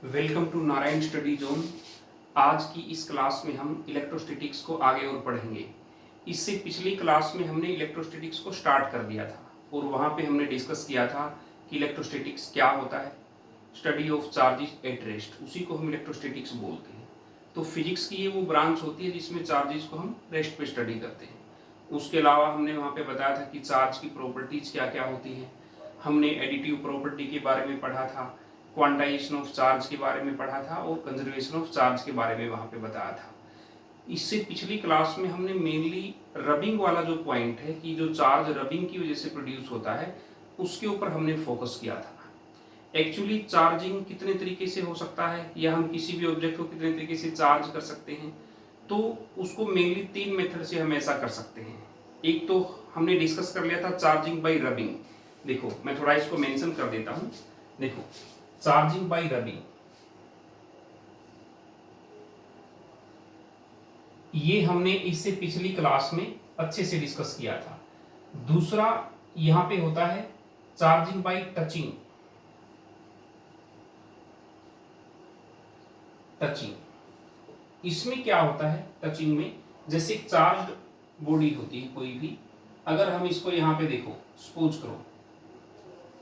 Welcome to Narayan study zone. आज की इस क्लास में हम इलेक्ट्रोस्टैटिक्स को आगे और पढ़ेंगे। इससे पिछली क्लास में हमने इलेक्ट्रोस्टैटिक्स को स्टार्ट कर दिया था और वहाँ पे हमने डिस्कस किया था कि इलेक्ट्रोस्टैटिक्स क्या होता है। Study of charges at rest, उसी को हम इलेक्ट्रोस्टैटिक्स बोलते हैं। तो फिजिक्स की ये वो ब्रांच होती है जिसमें चार्जेस को हम रेस्ट पे स्टडी करते हैं। उसके अलावा हमने वहाँ पे बताया था कि चार्ज की प्रॉपर्टीज क्या क्या होती हैं। हमने एडिटिव प्रॉपर्टी के बारे में पढ़ा था, क्वांटाइजेशन ऑफ चार्ज के बारे में पढ़ा था और कंजर्वेशन ऑफ चार्ज के बारे में वहाँ पे बताया था। इससे पिछली क्लास में हमने मेनली रबिंग वाला जो पॉइंट है कि जो चार्ज रबिंग की वजह से प्रोड्यूस होता है उसके ऊपर हमने फोकस किया था। एक्चुअली चार्जिंग कितने तरीके से हो सकता है या हम किसी भी ऑब्जेक्ट को कितने तरीके से चार्ज कर सकते हैं, तो उसको मेनली 3 मेथड से हम ऐसा कर सकते हैं। एक तो हमने डिस्कस कर लिया था चार्जिंग बाय रबिंग। देखो मैं थोड़ा इसको मेंशन कर देता हूं। देखो चार्जिंग बाय रबिंग, ये हमने इससे पिछली क्लास में अच्छे से डिस्कस किया था। दूसरा यहां पे होता है चार्जिंग बाय टचिंग। टचिंग इसमें क्या होता है, टचिंग में जैसे चार्ज बॉडी होती है कोई भी, अगर हम इसको यहाँ पे देखो, सपोज करो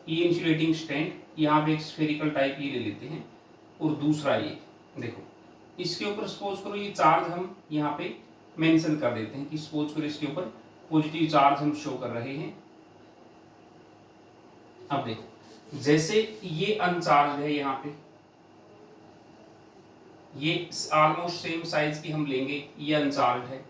ये इंसुलेटिंग स्टैंड, यहाँ पे एक स्फेरिकल टाइप ये ले लेते हैं और दूसरा ये देखो, इसके ऊपर सपोज करो ये चार्ज हम यहाँ पे मेंशन कर देते हैं कि सपोज करो इसके ऊपर पॉजिटिव चार्ज हम शो कर रहे हैं। अब देखो जैसे ये अनचार्ज है, यहाँ पे ये ऑलमोस्ट सेम साइज की हम लेंगे, ये अनचार्ज है।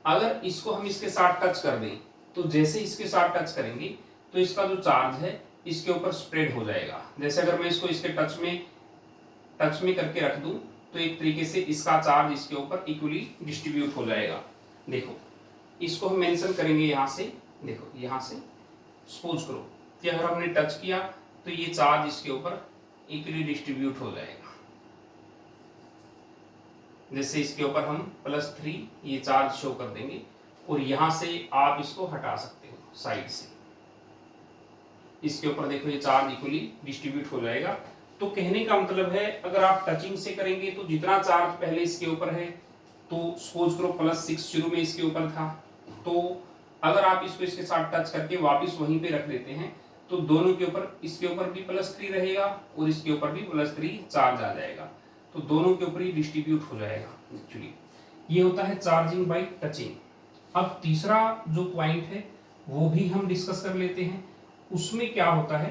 अगर इसको हम इसके साथ टच कर दें तो जैसे इसके साथ टच करेंगे तो इसका जो चार्ज है इसके ऊपर स्प्रेड हो जाएगा। जैसे अगर मैं इसको इसके टच में करके रख दूं तो एक तरीके से इसका चार्ज इसके ऊपर इक्वली डिस्ट्रीब्यूट हो जाएगा। देखो इसको हम मेंशन करेंगे यहाँ से, देखो यहाँ से सपोज करो कि अगर हमने टच किया तो ये चार्ज इसके ऊपर इक्वली डिस्ट्रीब्यूट हो जाएगा। जैसे इसके ऊपर हम +3 ये चार्ज शो कर देंगे और यहां से आप इसको हटा सकते हो साइड से, इसके ऊपर देखो ये चार्ज इक्वली डिस्ट्रीब्यूट हो जाएगा। तो कहने का मतलब है अगर आप टचिंग से करेंगे तो जितना चार्ज पहले इसके ऊपर है, तो सपोज करो +6 शुरू में इसके ऊपर था, तो अगर आप इसको इसके साथ टच करके वापस वहीं पे रख देते हैं तो दोनों के ऊपर, इसके ऊपर भी +3 रहेगा और इसके ऊपर भी +3 चार्ज आ जाएगा, तो दोनों के ऊपर ही डिस्ट्रीब्यूट हो जाएगा। एक्चुअली ये होता है चार्जिंग बाय टचिंग। अब तीसरा जो पॉइंट है वो भी हम डिस्कस कर लेते हैं। उसमें क्या होता है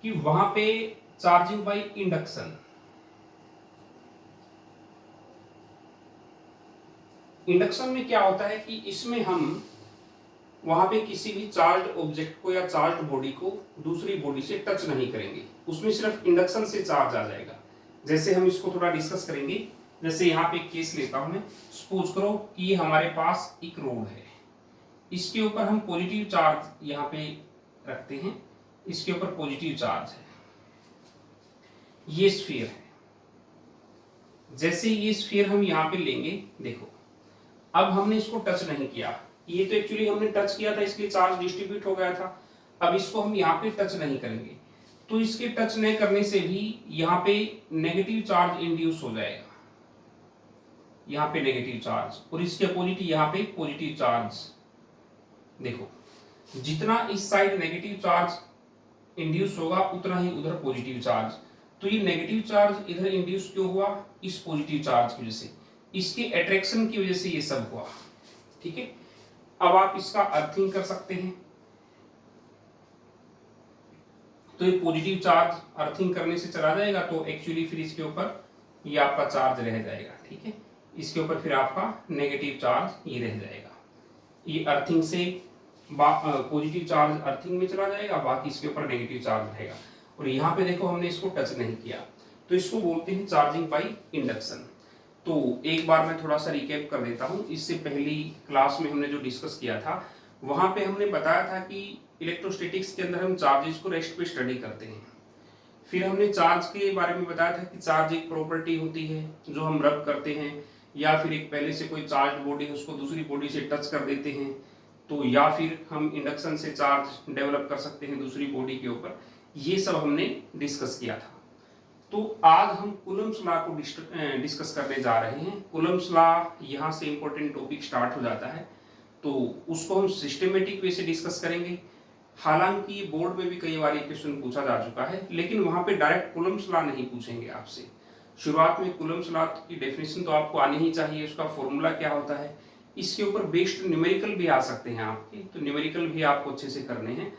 कि वहां पे चार्जिंग बाय इंडक्शन। इंडक्शन में क्या होता है कि इसमें हम वहां पे किसी भी चार्ज ऑब्जेक्ट को या चार्ज बॉडी को दूसरी बॉडी से टच नहीं करेंगे, उसमें सिर्फ इंडक्शन से चार्ज आ जाएगा। जैसे हम इसको थोड़ा डिस्कस करेंगे। जैसे यहाँ पे एक केस लेता हूं मैं, सपोज करो कि ये हमारे पास एक रोड है, इसके ऊपर हम पॉजिटिव चार्ज यहाँ पे रखते हैं, इसके ऊपर पॉजिटिव चार्ज है, ये स्फीयर है। जैसे ये स्फीयर हम यहाँ पे लेंगे, देखो अब हमने इसको टच नहीं किया, ये तो एक्चुअली हमने टच किया था इसलिए चार्ज डिस्ट्रीब्यूट हो गया था। अब इसको हम यहाँ पे टच नहीं करेंगे तो इसके टच नहीं करने से भी यहाँ पे नेगेटिव चार्ज इंड्यूस हो जाएगा, यहाँ पे नेगेटिव चार्ज, और इसके अपोजिट यहाँ पे पॉजिटिव चार्ज। देखो जितना इस साइड नेगेटिव चार्ज इंड्यूस होगा उतना ही उधर पॉजिटिव चार्ज। तो ये नेगेटिव चार्ज इधर इंड्यूस क्यों हुआ, इस पॉजिटिव चार्ज की वजह से, इसके अट्रैक्शन की वजह से ये सब हुआ। ठीक है, अब आप इसका अर्थिंग कर सकते हैं। तो ये पॉजिटिव चार्ज अर्थिंग करने से चला जाएगा तो एक्चुअली फिर इसके ऊपर ये आपका चार्ज रह जाएगा। ठीक है, इसके ऊपर फिर आपका नेगेटिव चार्ज ये रह जाएगा। ये अर्थिंग से पॉजिटिव चार्ज अर्थिंग में चला जाएगा, बाकी इसके ऊपर नेगेटिव चार्ज रहेगा। और यहाँ पे देखो हमने इसको टच नहीं किया, तो इसको बोलते हैं चार्जिंग बाय इंडक्शन। तो एक बार मैं थोड़ा सा रिकैप कर देता हूँ। इससे पहली क्लास में हमने जो डिस्कस किया था वहां पे हमने बताया था कि इलेक्ट्रोस्टैटिक्स के अंदर हम चार्जेस को रेस्ट पे स्टडी करते हैं। फिर हमने चार्ज के बारे में बताया था कि चार्ज एक प्रॉपर्टी होती है जो हम रब करते हैं, या फिर एक पहले से कोई चार्ज बॉडी है उसको दूसरी बॉडी से टच कर देते हैं, तो या फिर हम इंडक्शन से चार्ज डेवलप कर सकते हैं दूसरी बॉडी के ऊपर। ये सब हमने डिस्कस किया था। तो आज हम कूलम्ब्स लॉ को डिस्कस करने जा रहे हैं। कूलम्ब्स लॉ यहाँ से इंपॉर्टेंट टॉपिक स्टार्ट हो जाता है, तो उसको हम सिस्टमेटिक वे से डिस्कस करेंगे। हालांकि बोर्ड में भी कई बार ये क्वेश्चन पूछा जा चुका है, लेकिन वहाँ पे डायरेक्ट कूलम्ब्स लॉ नहीं पूछेंगे आपसे। शुरुआत में कूलम्ब्स लॉ की डेफिनेशन तो आपको आनी ही चाहिए, उसका फॉर्मूला क्या होता है, इसके ऊपर बेस्ड न्यूमेरिकल भी आ सकते हैं आपके, तो न्यूमेरिकल भी आपको अच्छे से करने हैं।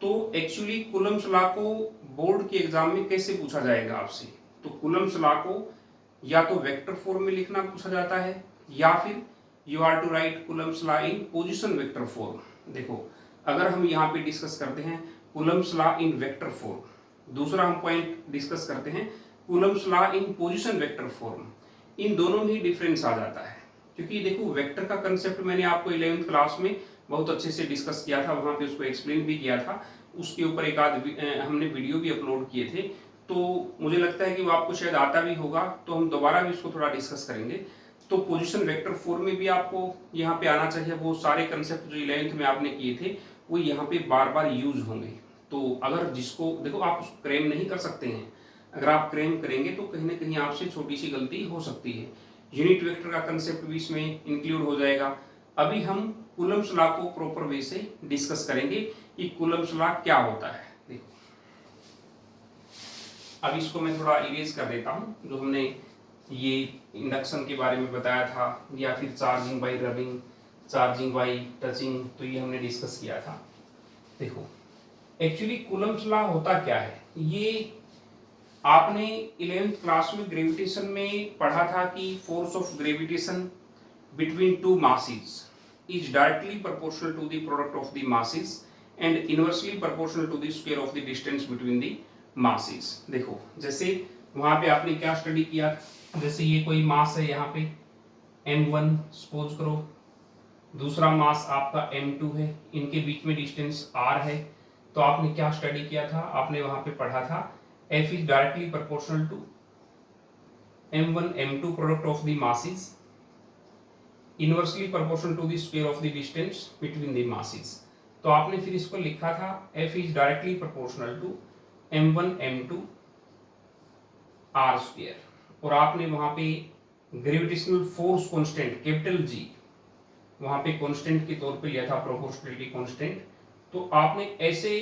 तो एक्चुअली कूलम्ब्स लॉ को बोर्ड के एग्जाम में कैसे पूछा जाएगा आपसे, तो कूलम्ब्स लॉ को या तो वेक्टर फॉर्म में लिखना पूछा जाता है, या फिर you are to write Coulomb's law in position vector form. देखो, अगर हम यहाँ पे डिस्कस करते हैं Coulomb's law in vector form, दूसरा हम पॉइंट डिस्कस करते हैं Coulomb's law in position vector form, इन दोनों में डिफरेंस आ जाता है। क्योंकि देखो, वेक्टर का कंसेप्ट मैंने आपको 11th क्लास में बहुत अच्छे से डिस्कस किया था, वहाँ पे उसको एक्सप्लेन भी किया था, उसके ऊपर एक आध हमने वीडियो भी अपलोड किए थे, तो मुझे लगता है कि वो आपको शायद आता भी होगा, तो हम दोबारा भी उसको थोड़ा डिस्कस करेंगे। तो पोजीशन वेक्टर फॉर्म में भी आपको यहाँ पे आना चाहिए, वो सारे कंसेप्ट जो 11th में आपने किए थे वो यहाँ पे बार बार यूज होंगे। तो अगर जिसको देखो, आप उसको क्रेम नहीं कर सकते हैं, अगर आप क्रेम करेंगे तो कहीं ना कहीं आपसे छोटी सी गलती हो सकती है। यूनिट वेक्टर का कंसेप्ट भी इसमें इंक्लूड हो जाएगा। अभी हम कूलम्ब्स लॉ को प्रॉपर वे से डिस्कस करेंगे कि कूलम्ब्स लॉ क्या होता है। देखो, अब इसको मैं थोड़ा इरेज कर देता हूँ, जो हमने ये इंडक्शन के बारे में बताया था, या फिर charging by rubbing, charging by touching, तो ये हमने डिस्कस किया था। देखो, एक्चुअली कूलम्ब्स लॉ होता क्या है, ये आपने 11th क्लास में ग्रेविटेशन में पढ़ा था कि force of gravitation between two masses is directly proportional to the product of the masses and inversely proportional to the square of the distance between the masses. देखो, जैसे वहां पे आपने क्या स्टडी किया, जैसे ये कोई मास है यहाँ पे m1 सपोज करो, दूसरा मास आपका m2 है, इनके बीच में डिस्टेंस r है, तो आपने क्या स्टडी किया था, आपने वहां पे पढ़ा था F is directly proportional to m1 m2 product of the masses inversely proportional to the square of the distance between the masses। तो आपने फिर इसको लिखा था F is directly proportional to m1 m2 r square, और आपने वहां पे gravitational force constant capital G वहां पे कांस्टेंट के तौर पे लिया था, प्रोपोर्शनलिटी कांस्टेंट, तो आपने ऐसे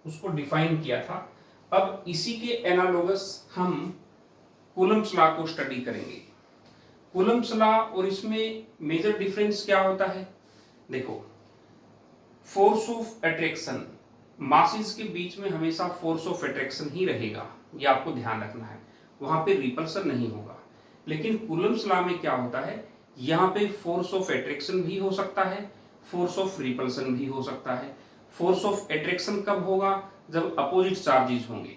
उसको डिफाइन किया था। अब इसी के एनालोगस हम कूलम्ब्स लॉ को स्टडी करेंगे। कूलम्ब्स लॉ और इसमें मेजर डिफरेंस क्या होता है, देखो, फोर्स ऑफ अट्रैक्शन, मासेस के बीच में हमेशा फोर्स ऑफ अट्रैक्शन ही रहेगा, ये आपको ध्यान रखना है, वहां पे रिपल्सन नहीं होगा। लेकिन कूलम्ब्स लॉ में क्या होता है, यहाँ पे फोर्स ऑफ अट्रैक्शन भी हो सकता है, फोर्स ऑफ रिपल्सन भी हो सकता है। फोर्स ऑफ अट्रैक्शन कब होगा, जब अपोजिट चार्जेस होंगे,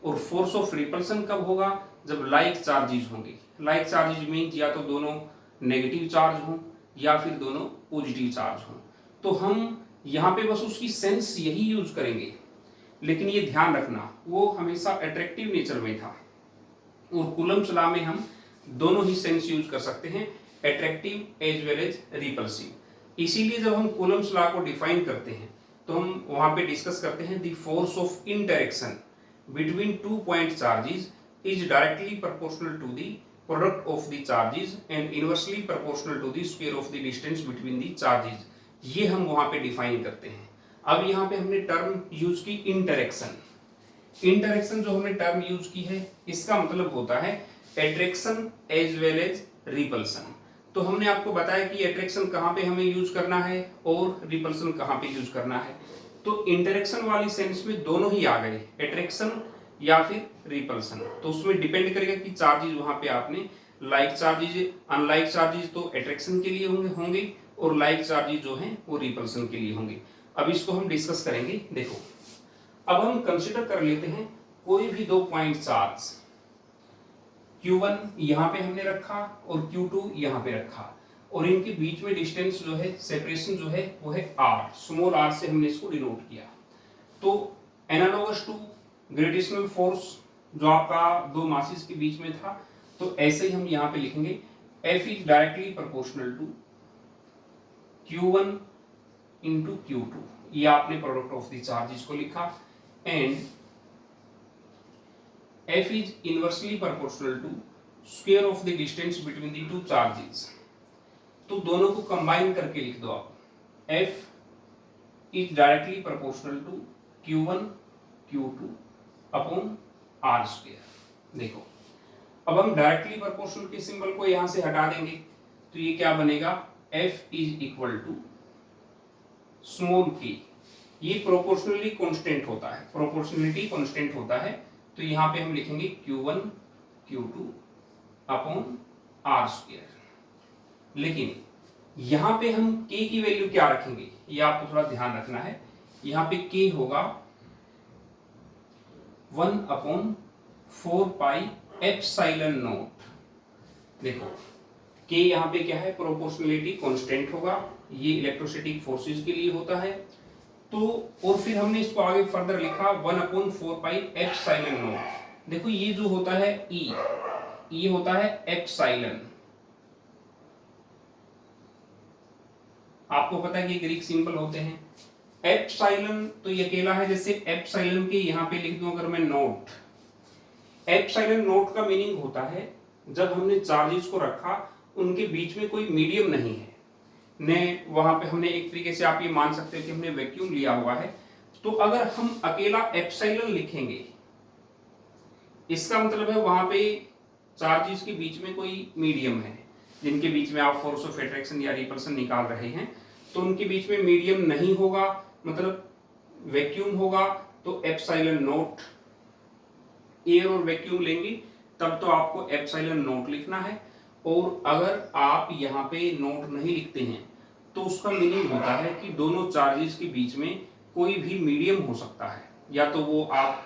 और फोर्स ऑफ रिपल्सन कब होगा, जब लाइक चार्जेस होंगे। लाइक चार्जेस मीन्स या तो दोनों नेगेटिव चार्ज हों या फिर दोनों पॉजिटिव चार्ज हों। तो हम यहाँ पे बस उसकी सेंस यही यूज करेंगे, लेकिन ये ध्यान रखना वो हमेशा अट्रैक्टिव नेचर में था, और कूलम्ब्स लॉ में हम दोनों ही सेंस यूज कर सकते हैं, attractive as well as repulsive. इसीलिए जब हम कूलम्ब्स लॉ को डिफाइन करते हैं तो हम वहां पे डिस्कस करते हैं the force of interaction between two point charges is directly proportional to the product of the charges and inversely proportional to the square of the distance between the charges, ये हम वहां पे डिफाइन करते हैं। अब यहाँ पे हमने टर्म यूज की इंटरेक्शन। इंटरेक्शन जो हमने टर्म यूज की है, इसका मतलब होता है attraction as well as repulsion. तो हमने आपको बताया कि अट्रैक्शन कहाँ पे हमें यूज करना है और रिपल्सन कहाँ पे यूज करना है। तो इंटरेक्शन वाली सेंस में दोनों ही आ गए, अट्रैक्शन या फिर रिपल्सन। तो उसमें डिपेंड करेगा कि चार्जेस वहां पे आपने लाइक चार्जेस, अनलाइक चार्जेस तो अट्रैक्शन के लिए होंगे और लाइक चार्जेस जो हैं वो रिपल्सन के लिए होंगे। अब इसको हम डिस्कस करेंगे। देखो, अब हम कंसीडर कर लेते हैं कोई भी दो पॉइंट चार्ज, Q1 यहाँ पे हमने रखा और Q2 यहाँ पे रखा, और इनके बीच में डिस्टेंस जो है, सेपरेशन जो है वो है r, स्मॉल r से हमने इसको डिनोट किया। तो एनालोगस टू ग्रेविटेशनल फोर्स जो आपका दो मासेस के बीच में था, तो ऐसे ही हम यहाँ पे लिखेंगे F is directly proportional to Q1 into Q2, ये आपने प्रोडक्ट ऑफ द चार्जेस को लिखा, and F is inversely proportional to square of the distance between the two charges। तो दोनों को कंबाइन करके लिख दो आप, F is directly proportional to Q1 Q2 upon R square. देखो अब हम डायरेक्टली प्रोपोर्शनल के सिंबल को यहां से हटा देंगे तो ये क्या बनेगा, F is equal to small k। ये प्रोपोर्शनली कांस्टेंट होता है, प्रोपोर्शनलिटी कांस्टेंट होता है, तो यहां पे हम लिखेंगे Q1 Q2 upon R square. लेकिन यहां पे हम k की वैल्यू क्या रखेंगे, ये आपको थोड़ा ध्यान रखना है। यहां पे k होगा 1 अपॉन 4 पाई एप्सिलॉन नॉट। देखो k यहाँ पे क्या है, प्रोपोर्शनलिटी कांस्टेंट होगा, ये इलेक्ट्रोस्टैटिक फोर्सेस के लिए होता है। तो और फिर हमने इसको आगे फर्दर लिखा 1 अपॉन 4 पाई एप्सिलॉन नॉट। देखो ये जो होता है e, ये होता है एप्सिलॉन। आपको पता है कि ग्रीक सिंबल होते हैं। एप्सिलॉन तो ये अकेला है, जैसे एप्सिलॉन के यहाँ पे लिख दूं अगर मैं नोट। एप्सिलॉन नोट का मीनिंग होता है जब हमने चार्जेस को रखा उनके बीच में कोई मीडियम नहीं है, ने वहां पे हमने एक तरीके से आप ये मान सकते हो कि हमने वैक्यूम लिया हुआ है। तो अगर हम अकेला एप्सिलॉन लिखेंगे इसका मतलब है वहां पे चार्जेस के बीच में कोई मीडियम है, जिनके बीच में आप फोर्स ऑफ अट्रैक्शन या रिपल्सन निकाल रहे हैं, तो उनके बीच में मीडियम नहीं होगा, मतलब वैक्यूम होगा। तो एप्सिलॉन नोट, एयर और वैक्यूम लेंगे तब तो आपको एप्सिलॉन नोट लिखना है। और अगर आप यहाँ पे नोट नहीं लिखते हैं तो उसका मीनिंग होता है कि दोनों चार्जेस के बीच में कोई भी मीडियम हो सकता है, या तो वो आप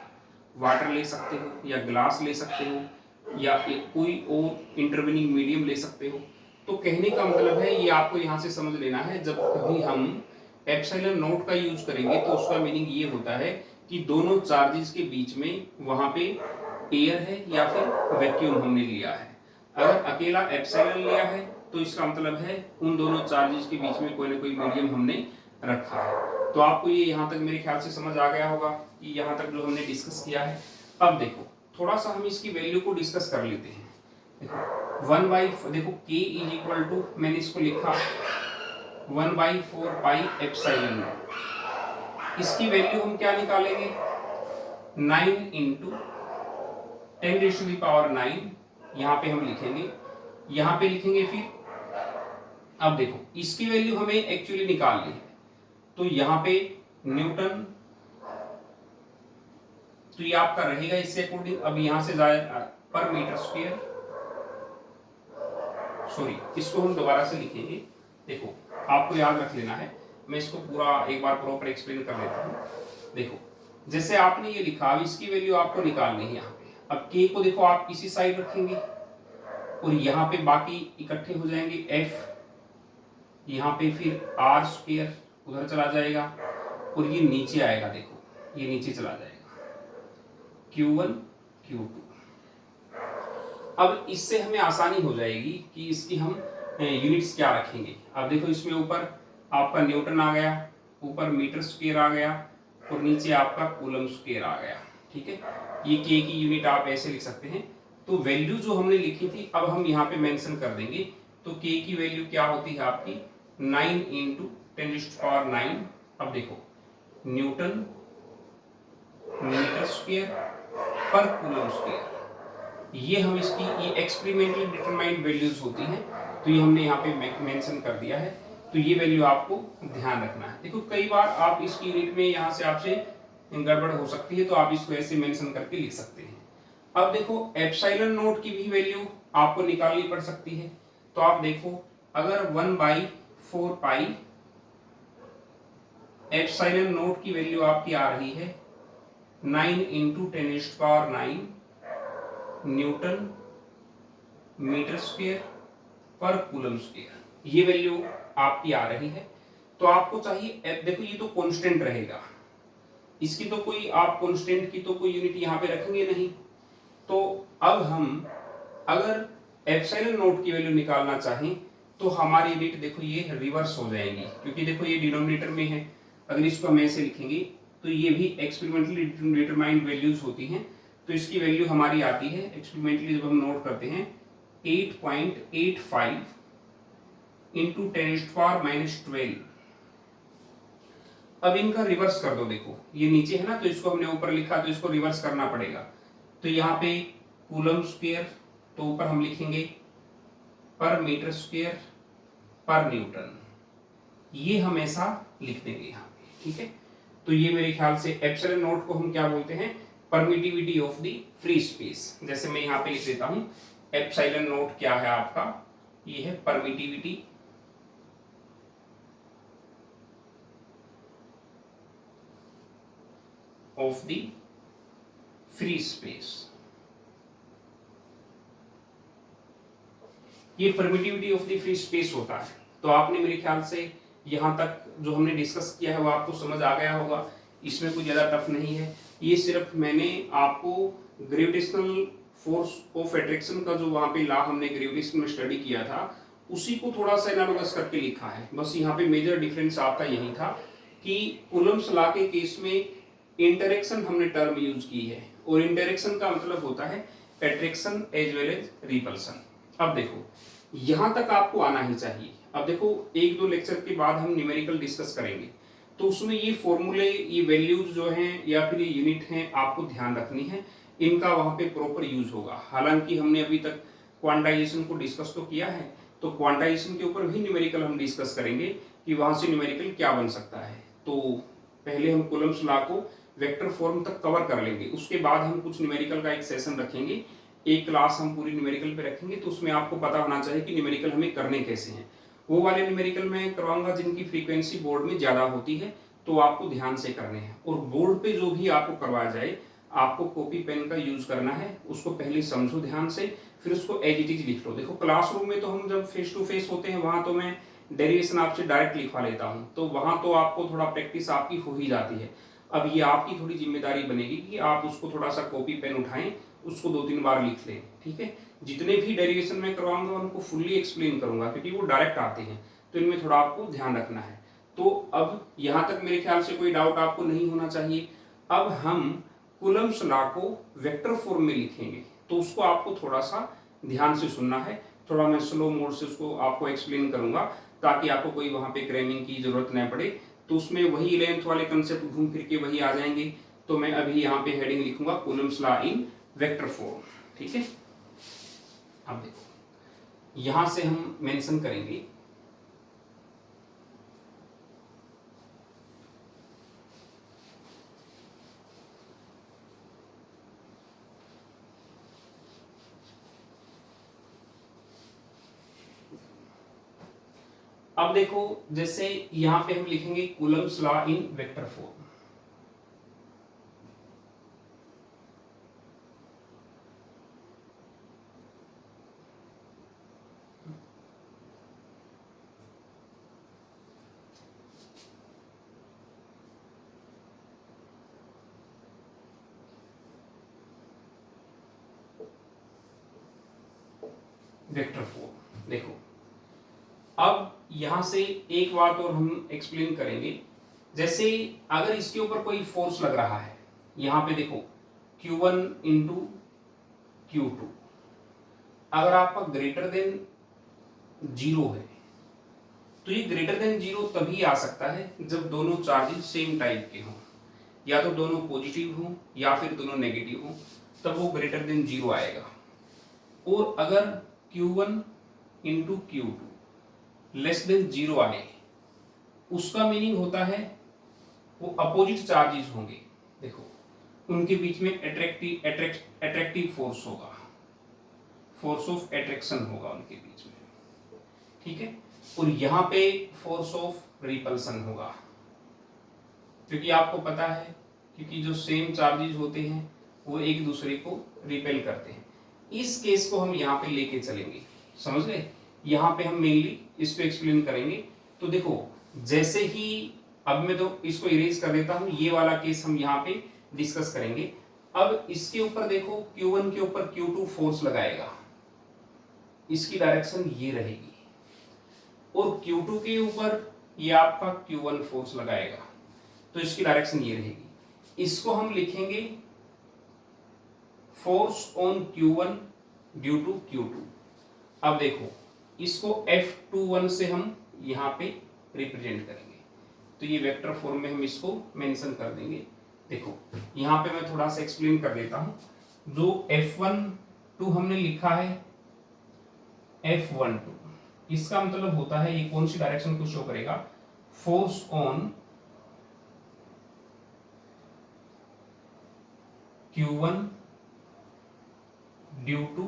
वाटर ले सकते हो या ग्लास ले सकते हो या कोई और इंटरवेनिंग मीडियम ले सकते हो। तो कहने का मतलब है ये आपको यहाँ से समझ लेना है, जब कभी हम एप्सिलॉन नोट का यूज करेंगे तो उसका मीनिंग ये होता है कि दोनों चार्जेस के बीच में वहां पे एयर है या फिर वैक्यूम हमने लिया है। अगर अकेला एप्सिलॉन लिया है तो इसका मतलब है उन दोनों चार्जेस के बीच में कोई ना कोई मीडियम हमने रखा है। तो आपको ये यहाँ तक मेरे ख्याल से समझ आ गया होगा कि यहाँ तक जो हमने डिस्कस किया है। अब देखो थोड़ा सा हम इसकी वैल्यू को डिस्कस कर लेते हैं। देखो 1/, देखो k इज इक्वल टू, मैंने इसको लिखा 1/4 पाई एप्सिलॉन नॉट। इसकी वैल्यू हम क्या निकालेंगे, 9 इंटू 10⁻⁹ यहाँ पे हम लिखेंगे, यहाँ पे लिखेंगे फिर। अब देखो इसकी वैल्यू हमें एक्चुअली निकालनी है, तो यहाँ पे न्यूटन, तो ये आपका रहेगा इससे अकॉर्डिंग। अब यहाँ से पर मीटर स्क्वायर, सॉरी इसको हम दोबारा से लिखेंगे। देखो आपको याद रख लेना है, मैं इसको पूरा एक बार प्रॉपर एक्सप्लेन कर लेता हूँ। देखो जैसे आपने ये लिखा, अब इसकी वैल्यू आपको निकालनी है यहाँ पे। अब k को देखो आप इसी साइड रखेंगे और यहाँ पे बाकी इकट्ठे हो जाएंगे f, यहाँ पे फिर r स्क्वायर उधर चला जाएगा और ये नीचे आएगा। देखो ये नीचे चला जाएगा Q1 Q2। अब इससे हमें आसानी हो जाएगी कि इसकी हम यूनिट्स क्या रखेंगे। अब देखो इसमें ऊपर आपका न्यूटन आ गया, ऊपर मीटर स्क्वायर आ गया और नीचे आपका कूलम स्क्वायर आ गया। ठीक है, ये k की यूनिट आप ऐसे लिख सकते हैं। तो वैल्यू जो हमने लिखी थी अब हम यहाँ पे मेंशन कर देंगे। तो k की वैल्यू क्या होती है आपकी 9 इंटू 10⁻⁹। अब देखो न्यूटन मीटर स्क्वायर पर कूलम स्क्वायर, ये हम इसकी ये एक्सपेरिमेंटली डिटरमाइंड वैल्यूज होती हैं, तो ये हमने यहाँ पे मेंशन कर दिया है। तो ये वैल्यू आपको ध्यान रखना है। देखो कई बार आप इसकी यूनिट में यहाँ से आपसे गड़बड़ हो सकती है, तो आप इसको ऐसे मेंशन करके लिख सकते हैं। अब देखो एप्सिलॉन नोट की भी वैल्यू आपको निकालनी पड़ सकती है। तो आप देखो अगर 1/4 पाई एप्सिलॉन नोट की वैल्यू आपकी आ रही है 9 इंटू 10⁻⁹ न्यूटन मीटर स्क्वायर पर कूलम स्क्वायर, ये वैल्यू आपकी आ रही है। तो आपको चाहिए, देखो ये तो कांस्टेंट रहेगा, इसकी तो कोई आप कांस्टेंट की तो कोई यूनिट यहाँ पे रखेंगे नहीं। तो अब हम अगर एप्सिलॉन नोट की वैल्यू निकालना चाहें तो हमारी यूनिट देखो ये रिवर्स हो जाएगी, क्योंकि देखो ये डिनोमिनेटर में है। अगर इसको हम ऐसे लिखेंगे तो ये भी एक्सपेरिमेंटली डिटरमाइंड वैल्यूज होती हैं, तो इसकी वैल्यू हमारी आती है एक्सपेरिमेंटली जब हम नोट करते हैं 8.85 इंटू 10⁻⁻12। अब इनका रिवर्स कर दो, देखो ये नीचे है ना, तो इसको हमने ऊपर लिखा तो इसको रिवर्स करना पड़ेगा। तो यहाँ पे कूलम स्क्वायर, तो ऊपर हम लिखेंगे पर मीटर स्क्वायर पर न्यूटन, ये हमेशा लिख देंगे यहाँ पे, ठीक है। तो ये मेरे ख्याल से एप्सिलॉन नॉट को हम क्या बोलते हैं, permittivity of the free space. जैसे मैं यहाँ पे लिख देता हूँ एप्सिलॉन नॉट क्या है आपका, ये है permittivity of the free space. ये permittivity of the free space होता है। तो आपने मेरे ख्याल से यहाँ तक जो हमने डिस्कस किया है वो आपको समझ आ गया होगा, इसमें कोई ज़्यादा टफ नहीं है। ये सिर्फ मैंने आपको ग्रेविटेशनल फोर्स ऑफ अट्रैक्शन का जो वहाँ पे लॉ हमने ग्रेविटेशन में स्टडी किया था उसी को थोड़ा सा एनालॉगस करके लिखा है। बस यहाँ पे मेजर डिफरेंस आपका यही था कि कूलम्स लॉ के केस में इंटरेक्शन हमने टर्म यूज की है, और इंटरेक्शन का मतलब होता है attraction as well as repulsion. अब देखो यहां तक आपको आना ही चाहिए। अब देखो एक दो लेक्चर के बाद हम न्यूमेरिकल डिस्कस करेंगे, तो उसमें ये फॉर्मूले, ये वैल्यूज जो हैं या फिर ये यूनिट हैं, आपको ध्यान रखनी है, इनका वहां पे प्रॉपर यूज होगा। हालांकि हमने अभी तक क्वांटाइजेशन को डिस्कस तो किया है, तो क्वांटाइजेशन के ऊपर भी न्यूमेरिकल हम डिस्कस करेंगे कि वहां से न्यूमेरिकल क्या बन सकता है। तो पहले हम कूलम्स लॉ को वेक्टर फॉर्म तक कवर कर लेंगे, उसके बाद हम कुछ न्यूमेरिकल का एक सेशन रखेंगे, एक क्लास हम पूरी न्यूमेरिकल पे रखेंगे। तो उसमें आपको पता होना चाहिए कि न्यूमेरिकल हमें करने कैसे हैं। वो वाले न्यूमेरिकल मैं करवाऊंगा जिनकी फ्रीक्वेंसी बोर्ड में ज़्यादा होती है, तो आपको ध्यान से करने हैं। और बोर्ड पे जो भी आपको करवाया जाए, आपको कॉपी पेन का यूज करना है, उसको पहले समझो ध्यान से, फिर उसको एज इट इज लिख लो। देखो क्लासरूम में तो हम जब फेस टू फेस होते हैं वहां तो मैं डेरिवेशन आपसे डायरेक्ट लिखवा लेता हूँ, तो वहां तो आपको थोड़ा प्रैक्टिस आपकी हो ही जाती है। अब ये आपकी थोड़ी जिम्मेदारी बनेगी कि आप उसको थोड़ा सा कॉपी पेन उठाएं, उसको 2-3 बार लिख लें, ठीक है। जितने भी डेरिवेशन में करवाऊंगा उनको फुल्ली एक्सप्लेन करूंगा, क्योंकि वो डायरेक्ट आते हैं, तो इनमें थोड़ा आपको ध्यान रखना है। तो अब यहाँ तक मेरे ख्याल से कोई डाउट आपको नहीं होना चाहिए। अब हम कूलम्स लॉ को वेक्टर फॉर्म में लिखेंगे, तो उसको आपको थोड़ा सा ध्यान से सुनना है। थोड़ा मैं स्लो मोड से उसको आपको एक्सप्लेन करूंगा, ताकि आपको कोई वहां पे क्रैमिंग की जरूरत न पड़े। तो उसमें वही लेंथ वाले कंसेप्ट घूम फिर के वही आ जाएंगे। तो मैं अभी यहाँ पे हेडिंग लिखूंगा Coulomb's law in vector form, ठीक है। अब देखो यहां से हम मेंशन करेंगे अब देखो जैसे यहां पे हम लिखेंगे Coulomb's law in vector form. Vector form देखो, अब यहां से एक बात और हम एक्सप्लेन करेंगे। जैसे अगर इसके ऊपर कोई फोर्स लग रहा है, यहां पे देखो Q1 इंटू Q2, अगर आपका ग्रेटर देन 0 है, तो ये ग्रेटर देन 0 तभी आ सकता है जब दोनों चार्जेस सेम टाइप के हों, या तो दोनों पॉजिटिव हों या फिर दोनों नेगेटिव हों, तब वो ग्रेटर देन 0 आएगा। और अगर Q1 into Q2 less than 0 आए, उसका मीनिंग होता है वो अपोजिट चार्जेस होंगे। देखो उनके बीच में अट्रैक्टिव फोर्स होगा, फोर्स ऑफ अट्रैक्शन होगा उनके बीच में, ठीक है। और यहां पे फोर्स ऑफ रिपल्सन होगा, क्योंकि आपको पता है क्योंकि जो सेम चार्जेस होते हैं वो एक दूसरे को रिपेल करते हैं। इस केस को हम यहाँ पे लेके चलेंगे, समझ गए। यहाँ पे हम मेनली इस पे एक्सप्लेन करेंगे। तो देखो जैसे ही, अब मैं तो इसको इरेज कर देता हूँ, ये वाला केस हम यहाँ पे डिस्कस करेंगे। अब इसके ऊपर देखो Q1 के ऊपर Q2 फोर्स लगाएगा, इसकी डायरेक्शन ये रहेगी, और Q2 के ऊपर ये आपका Q1 फोर्स लगाएगा, तो इसकी डायरेक्शन ये रहेगी। इसको हम लिखेंगे force on Q1 due to Q2। अब देखो इसको F21 से हम यहाँ पे रिप्रेजेंट करेंगे, तो ये वेक्टर फॉर्म में हम इसको मेंशन कर देंगे। देखो यहाँ पे मैं थोड़ा सा एक्सप्लेन कर देता हूँ। जो F12 हमने लिखा है, F12 इसका मतलब होता है, ये कौन सी डायरेक्शन को शो करेगा, force on Q1 due to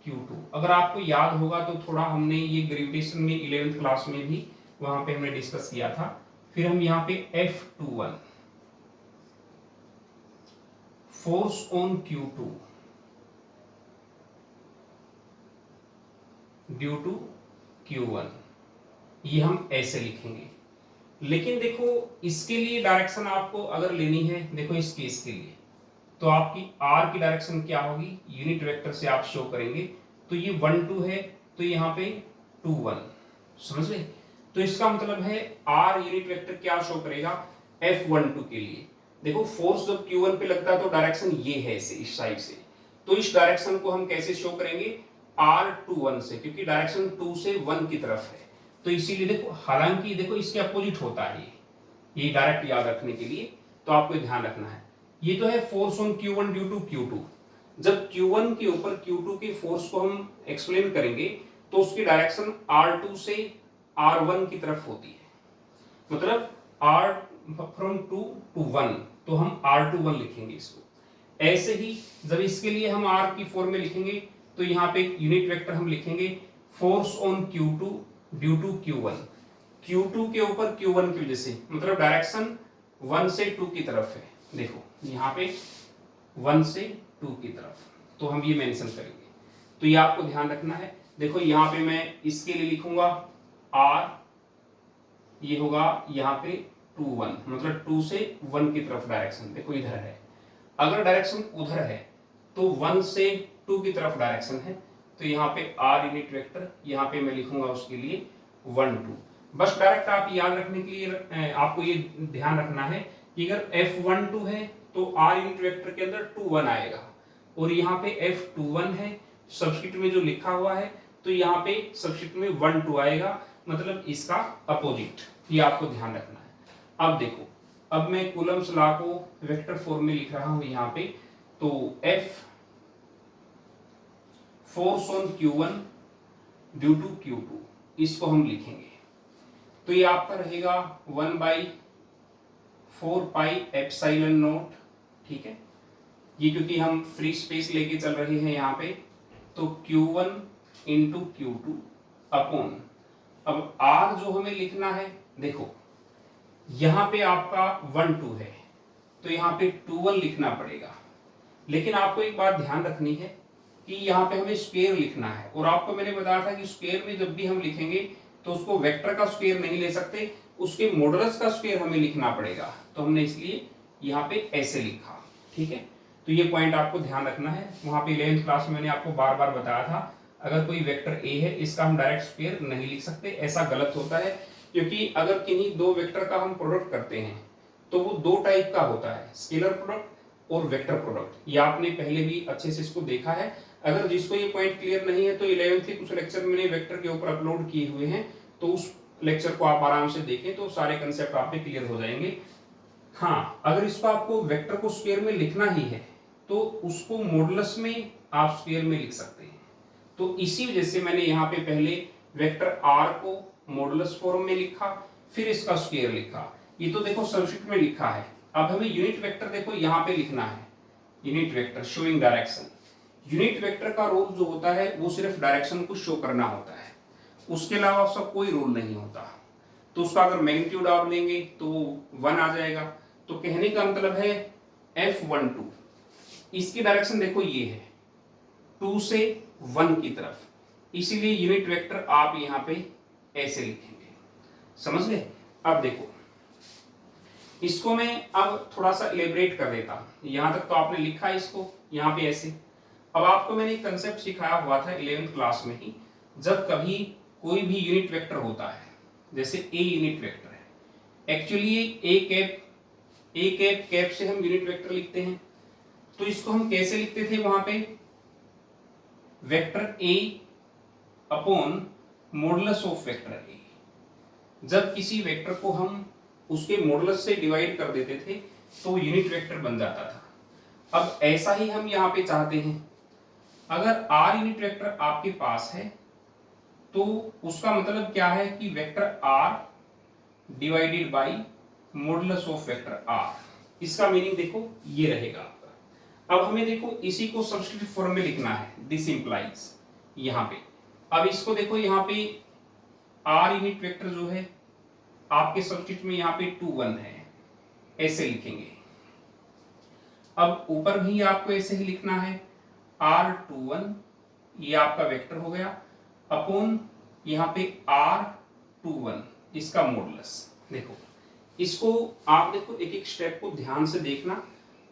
Q2। अगर आपको याद होगा तो थोड़ा हमने ये ग्रेविटेशन में 11th क्लास में भी वहां पे हमने डिस्कस किया था। फिर हम यहाँ पे F21 force on Q2 due to Q1, ये हम ऐसे लिखेंगे। लेकिन देखो इसके लिए डायरेक्शन आपको अगर लेनी है, देखो इस केस के लिए तो आपकी R की डायरेक्शन क्या होगी, यूनिट वेक्टर से आप शो करेंगे। तो ये 1 2 है, तो यहाँ पे 2 1, समझ ले। तो इसका मतलब है R यूनिट वेक्टर क्या शो करेगा, F12 के लिए। देखो फोर्स जब Q1 पे लगता है तो डायरेक्शन ये है ऐसे, इस साइड से। तो इस डायरेक्शन को हम कैसे शो करेंगे, R21 से, क्योंकि डायरेक्शन 2 से 1 की तरफ है। तो इसीलिए देखो, हालांकि देखो इसके अपोजिट होता है ये डायरेक्ट याद रखने के लिए तो आपको ध्यान रखना है। ये तो है force on Q1 due to Q2। जब Q1 के ऊपर Q2 के फोर्स को हम एक्सप्लेन करेंगे तो उसकी डायरेक्शन R2 से R1 की तरफ होती है, मतलब R फ्रॉम 2 to 1, तो हम R21 लिखेंगे इसको। ऐसे ही जब इसके लिए हम R की फॉर्म में लिखेंगे तो यहाँ पे यूनिट वेक्टर हम लिखेंगे force on Q2 due to Q1। Q2 के ऊपर Q1 की वजह से, मतलब डायरेक्शन 1 से 2 की तरफ है। देखो यहाँ पे 1 से 2 की तरफ, तो हम ये मेंशन करेंगे। तो ये आपको ध्यान रखना है। देखो यहाँ पे मैं इसके लिए लिखूंगा R, ये होगा यहाँ पे 2 1, मतलब 2 से 1 की तरफ डायरेक्शन। देखो इधर है, अगर डायरेक्शन उधर है तो 1 से 2 की तरफ डायरेक्शन है, तो यहाँ पे R यूनिट वेक्टर यहाँ पे मैं लिखूंगा उसके लिए 1 2। बस डायरेक्ट आप याद रखने के लिए आपको ये ध्यान रखना है कि अगर F12 है तो R यूनिट वेक्टर के अंदर 2 1 आएगा, और यहाँ पे F21 है सब्स्क्रिप्ट में जो लिखा हुआ है, तो यहाँ पे सब्स्क्रिप्ट में 1 2 आएगा, मतलब इसका अपोजिट। ये आपको ध्यान रखना है। अब देखो, अब मैं कूलम्स लॉ को वेक्टर फॉर्म में लिख रहा हूं यहाँ पे। तो F force on Q1 due to Q2, इसको हम लिखेंगे। तो ये आपका रहेगा 1/4 पाई एप्सिलॉन नॉट, ठीक है। ये क्योंकि हम फ्री स्पेस लेके चल रहे हैं यहाँ पे, तो Q1 इंटू Q2 अपॉन, अब R जो हमें लिखना है, देखो यहाँ पे आपका 1 2 है तो यहाँ पे 2 1 लिखना पड़ेगा। लेकिन आपको एक बात ध्यान रखनी है कि यहाँ पे हमें स्क्वायर लिखना है, और आपको मैंने बताया था कि स्क्वायर में जब भी हम लिखेंगे तो उसको वेक्टर का स्क्वायर नहीं ले सकते, उसके मॉडुलस का स्क्वायर हमें लिखना पड़ेगा। तो हमने इसलिए यहाँ पे ऐसे लिखा, ठीक है। तो ये पॉइंट आपको ध्यान रखना है। वहां पे 11th क्लास में मैंने आपको बार बार बताया था, अगर कोई वेक्टर ए है इसका हम डायरेक्ट स्क्वायर नहीं लिख सकते, ऐसा गलत होता है। क्योंकि अगर किन्हीं दो वेक्टर का हम प्रोडक्ट करते हैं तो वो दो टाइप का होता है, स्केलर प्रोडक्ट और वेक्टर प्रोडक्ट। ये आपने पहले भी अच्छे से इसको देखा है। अगर जिसको ये पॉइंट क्लियर नहीं है तो 11th के कुछ लेक्चर मैंने वेक्टर के ऊपर अपलोड किए हुए हैं, तो उस लेक्चर को आप आराम से देखें तो सारे कंसेप्ट आप पे क्लियर हो जाएंगे। हाँ, अगर इसको आपको वेक्टर को स्क्वायर में लिखना ही है तो उसको मॉडुलस में आप स्क्वायर में लिख सकते हैं। तो इसी वजह से मैंने यहाँ पे पहले वेक्टर R को मॉडुलस फॉर्म में लिखा, फिर इसका स्क्वायर लिखा। ये तो देखो सब्स्क्रिप्ट में लिखा है। अब हमें यूनिट वेक्टर देखो यहाँ पे लिखना है, unit vector showing direction. Unit vector का रोल जो होता है वो सिर्फ डायरेक्शन को शो करना होता है, उसके अलावा उसका कोई रोल नहीं होता। तो उसका अगर मैग्नीट्यूड आप लेंगे तो 1 आ जाएगा। तो कहने का मतलब है F12 इसकी डायरेक्शन देखो ये है 2 से 1 की तरफ, इसीलिए यूनिट वेक्टर आप यहाँ पे ऐसे लिखेंगे, समझ गए। अब देखो इसको मैं अब थोड़ा सा इलेबरेट कर देता हूं। यहां तक तो आपने लिखा है इसको यहाँ पे ऐसे। अब आपको मैंने एक कंसेप्ट सिखाया हुआ था 11th क्लास में ही, जब कभी कोई भी यूनिट वेक्टर होता है, जैसे ए यूनिट वेक्टर है, एक्चुअली ए कैप से हम यूनिट वेक्टर लिखते हैं। तो इसको हम कैसे लिखते थे वहां पे, vector A upon modulus of vector A. जब किसी वेक्टर को हम उसके मॉडुलस से डिवाइड कर देते थे तो यूनिट वेक्टर बन जाता था। अब ऐसा ही हम यहाँ पे चाहते हैं, अगर r यूनिट वेक्टर आपके पास है तो उसका मतलब क्या है कि vector r divided by modulus of vector r। इसका मीनिंग देखो ये रहेगा आपका। अब हमें देखो इसी को सब्स्टिट्यूट फॉर्म में लिखना है, दिस इंप्लाइज यहाँ पे। अब इसको देखो यहाँ पे r यूनिट वेक्टर जो है आपके सब्स्टिट्यूट में यहाँ पे 2 1 है, ऐसे लिखेंगे। अब ऊपर भी आपको ऐसे ही लिखना है, r21 ये आपका वेक्टर हो गया अपॉन यहाँ पे r21 इसका मॉडुलस। देखो इसको आप देखो एक एक स्टेप को ध्यान से देखना,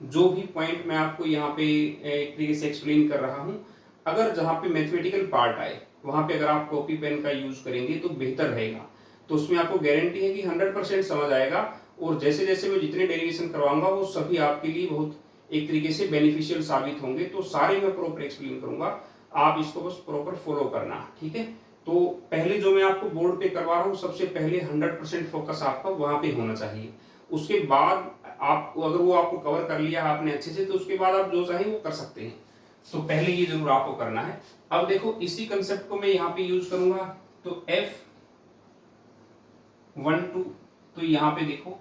जो भी पॉइंट मैं आपको यहाँ पे एक तरीके से एक्सप्लेन कर रहा हूँ, अगर जहाँ पे मैथमेटिकल पार्ट आए वहाँ पे अगर आप कॉपी पेन का यूज करेंगे तो बेहतर रहेगा। तो उसमें आपको गारंटी है कि 100% समझ आएगा, और जैसे जैसे मैं जितने डेरिवेशन करवाऊंगा वो सभी आपके लिए बहुत एक तरीके से बेनिफिशियल साबित होंगे। तो सारे मैं प्रॉपर एक्सप्लेन करूंगा, आप इसको बस प्रॉपर फॉलो करना, ठीक है। तो पहले जो मैं आपको बोर्ड पे करवा रहा हूँ, सबसे पहले 100% फोकस आपका वहां पे होना चाहिए। उसके बाद आप अगर वो आपको कवर कर लिया आपने अच्छे से, तो उसके बाद आप जो चाहें वो कर सकते हैं। तो पहले ये जरूर आपको करना है। अब देखो इसी कंसेप्ट को मैं यहाँ पे यूज करूंगा, तो F12, तो यहाँ पे देखो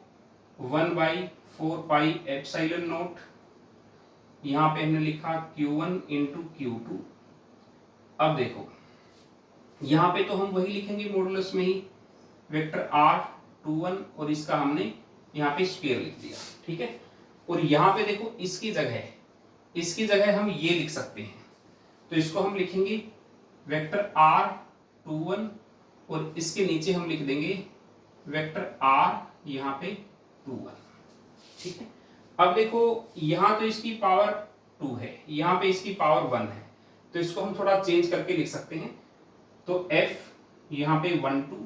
1/4 पाई एप्सिलॉन नॉट, यहाँ पे हमने लिखा Q1 इंटू Q2। अब देखो यहाँ पे तो हम वही लिखेंगे मॉडुलस में ही, वेक्टर r21 और इसका हमने यहाँ पे स्क्वायर लिख दिया, ठीक है। और यहाँ पे देखो इसकी जगह हम ये लिख सकते हैं, तो इसको हम लिखेंगे वेक्टर r21 और इसके नीचे हम लिख देंगे वेक्टर r यहाँ पे 21, ठीक है। अब देखो यहाँ तो इसकी पावर 2 है, यहाँ पे इसकी पावर 1 है, तो इसको हम थोड़ा चेंज करके लिख सकते हैं। तो f यहाँ पे 12,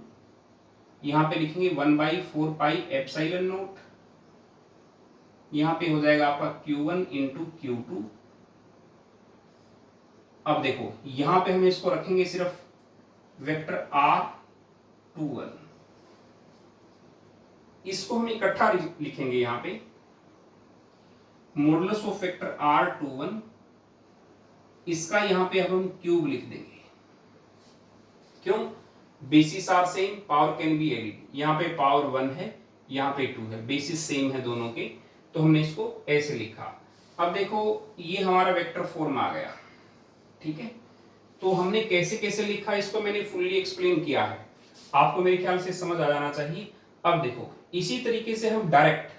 यहाँ पे लिखेंगे 1/4 पाई एप्सिलॉन नॉट, यहाँ पे हो जाएगा आपका Q1 इंटू Q2। अब देखो यहाँ पे हम इसको रखेंगे सिर्फ वेक्टर r21, इसको हम इकट्ठा लिखेंगे यहाँ पे, मॉडुलस ऑफ वेक्टर r21, इसका यहाँ पे अब हम क्यूब लिख देंगे। क्यों? Bases are same, power can be added. यहाँ पे पावर 1 है, यहाँ पे 2 है, बेसिस सेम है दोनों के, तो हमने इसको ऐसे लिखा। अब देखो ये हमारा वेक्टर फॉर्म आ गया, ठीक है। तो हमने कैसे कैसे लिखा इसको मैंने फुल्ली एक्सप्लेन किया है, आपको मेरे ख्याल से समझ आ जाना चाहिए। अब देखो इसी तरीके से हम डायरेक्ट,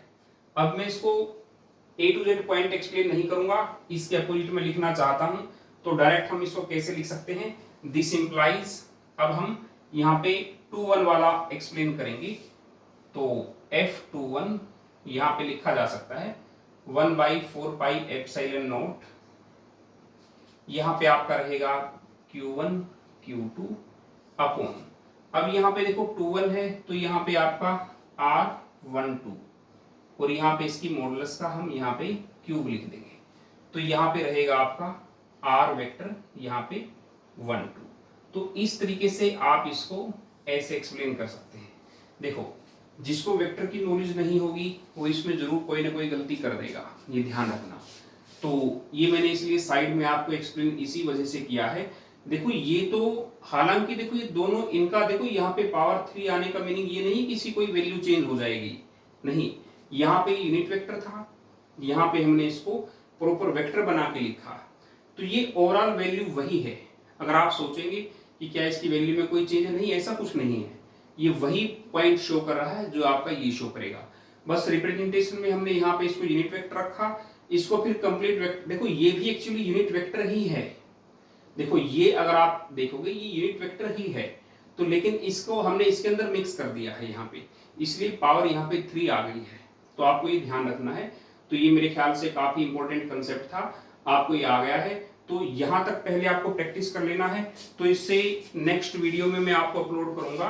अब मैं इसको A to Z point explain नहीं करूंगा, इसके अपोजिट में लिखना चाहता हूं, तो डायरेक्ट हम इसको कैसे लिख सकते हैं, दिस इंप्लाइज। अब हम यहाँ पे 2 1 वाला एक्सप्लेन करेंगे, तो F21 यहाँ पे लिखा जा सकता है 1/4 पाई एप्सिलॉन नॉट, यहाँ पे आपका रहेगा Q1 Q2 अपॉन, अब यहाँ पे देखो 2 1 है, तो यहाँ पे आपका R12 और यहाँ पे इसकी मॉडुलस का हम यहाँ पे क्यूब लिख देंगे, तो यहाँ पे रहेगा आपका R वेक्टर यहाँ पे 1 2। तो इस तरीके से आप इसको ऐसे एक्सप्लेन कर सकते हैं। देखो जिसको वेक्टर की नॉलेज नहीं होगी वो इसमें जरूर कोई ना कोई गलती कर देगा, ये ध्यान रखना। तो ये मैंने इसलिए साइड में आपको एक्सप्लेन इसी वजह से किया है। देखो ये तो हालांकि देखो ये दोनों इनका देखो यहाँ पे पावर 3 आने का मीनिंग ये नहीं किसी कोई वैल्यू चेंज हो जाएगी, नहीं, यहाँ पे यूनिट वेक्टर था, यहाँ पे हमने इसको प्रॉपर वेक्टर बना के लिखा, तो ये ओवरऑल वैल्यू वही है। अगर आप सोचेंगे कि क्या इसकी वैल्यू में कोई चेंज है, नहीं, ऐसा कुछ नहीं है, ये वही पॉइंट शो कर रहा है जो आपका ये शो करेगा। बस रिप्रेजेंटेशन में हमने यहाँ पे इसको यूनिट वेक्टर रखा, इसको फिर कंप्लीट वेक्टर, देखो ये भी एक्चुअली यूनिट वेक्टर ही है। देखो ये अगर आप देखोगे ये यूनिट वेक्टर ही है, तो लेकिन इसको हमने इसके अंदर मिक्स कर दिया है यहाँ पे, इसलिए पावर यहाँ पे 3 आ गई है, तो आपको ये ध्यान रखना है। तो ये मेरे ख्याल से काफी इंपॉर्टेंट कंसेप्ट था, आपको ये आ गया है, तो यहाँ तक पहले आपको प्रैक्टिस कर लेना है। तो इससे नेक्स्ट वीडियो में मैं आपको अपलोड करूंगा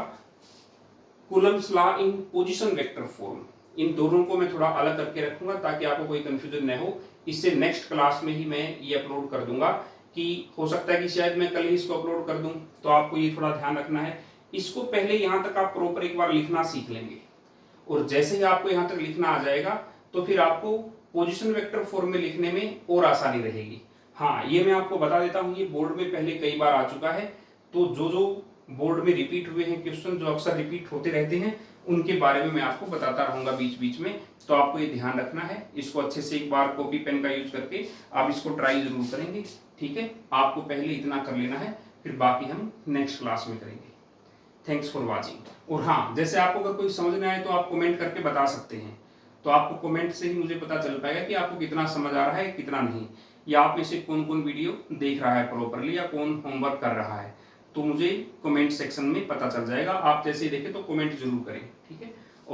Coulomb's law in position vector form, इन दोनों को मैं थोड़ा अलग करके रखूंगा ताकि आपको कोई कंफ्यूजन न हो। इससे नेक्स्ट क्लास में ही मैं ये अपलोड कर दूंगा, कि हो सकता है कि शायद मैं कल ही इसको अपलोड कर दूं, तो आपको ये थोड़ा ध्यान रखना है। इसको पहले यहाँ तक आप प्रॉपर एक बार लिखना सीख लेंगे, और जैसे ही आपको यहाँ तक लिखना आ जाएगा तो फिर आपको पोजीशन वेक्टर फॉर्म में लिखने में और आसानी रहेगी। हाँ, ये मैं आपको बता देता हूँ, ये बोर्ड में पहले कई बार आ चुका है, तो जो जो बोर्ड में रिपीट हुए हैं क्वेश्चन, जो अक्सर रिपीट होते रहते हैं, उनके बारे में मैं आपको बताता रहूंगा बीच बीच में। तो आपको ये ध्यान रखना है, इसको अच्छे से एक बार कॉपी पेन का यूज करके आप इसको ट्राई जरूर करेंगे, ठीक है। आपको पहले इतना कर लेना है, फिर बाकी हम नेक्स्ट क्लास में करेंगे। Thanks for watching. और हाँ, जैसे आपको अगर कोई समझ में आए तो आप कमेंट करके बता सकते हैं, तो आपको कमेंट से ही मुझे पता चल पाएगा कि आपको कितना समझ आ रहा है कितना नहीं, या आप में से कौन कौन वीडियो देख रहा है प्रॉपरली, या कौन होमवर्क कर रहा है, तो मुझे कमेंट सेक्शन में पता चल जाएगा। आप जैसे ही देखें तो कमेंट जरूर करें, ठीक है।